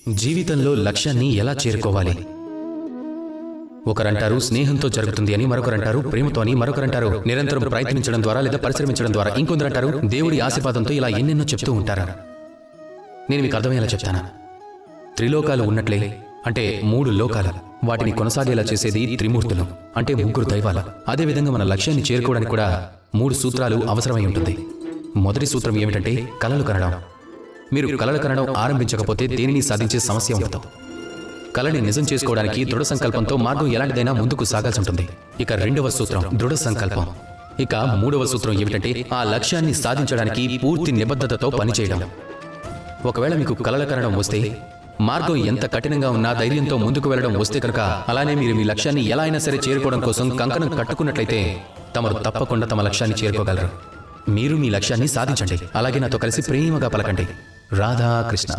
జీవితంలో లక్ష్యాన్ని ఎలా చేరుకోవాలి? ఒకరంటారు స్నేహంతో జరుగుతుంది అని, మరొకరంటారు ప్రేమతో అని, మరొకరంటారు నిరంతరం ప్రయత్నించడం ద్వారా లేదా పరిశ్రమించడం ద్వారా, ఇంకొందరంటారు దేవుడి ఆశీర్వాదంతో. ఇలా ఎన్నెన్నో చెప్తూ ఉంటారు. నేను మీకు అర్థమయ్యేలా చెప్తాను. త్రిలోకాలు ఉన్నట్లే, అంటే 3 లోకాలు, వాటిని కొనసాగేలా చేసేది త్రిమూర్తులు, అంటే 3 దైవాలు. అదేవిధంగా మన లక్ష్యాన్ని చేరుకోవడానికి కూడా 3 సూత్రాలు అవసరమై ఉంటుంది. మొదటి సూత్రం ఏమిటంటే కలలు కనడం. మీరు కలలు కనడం ఆరంభించకపోతే దేనిని సాధించే సమస్య ఉండదు. కలని నిజం చేసుకోవడానికి దృఢ సంకల్పంతో మార్గం ఎలాంటిదైనా ముందుకు సాగాల్సి ఉంటుంది. ఇక 2వ సూత్రం దృఢ సంకల్పం. ఇక 3వ సూత్రం ఏమిటంటే ఆ లక్ష్యాన్ని సాధించడానికి పూర్తి నిబద్ధతతో పనిచేయడం. ఒకవేళ మీకు కలల కనడం వస్తే, మార్గం ఎంత కఠినంగా ఉన్నా ధైర్యంతో ముందుకు వెళ్లడం వస్తే కనుక, అలానే మీరు మీ లక్ష్యాన్ని ఎలా అయినా సరే చేరుకోవడం కోసం కంకణం కట్టుకున్నట్లయితే తమరు తప్పకుండా తమ లక్ష్యాన్ని చేరుకోగలరు. మీరు మీ లక్ష్యాన్ని సాధించండి. అలాగే నాతో కలిసి ప్రేమగా పలకండి, రాధాకృష్ణ.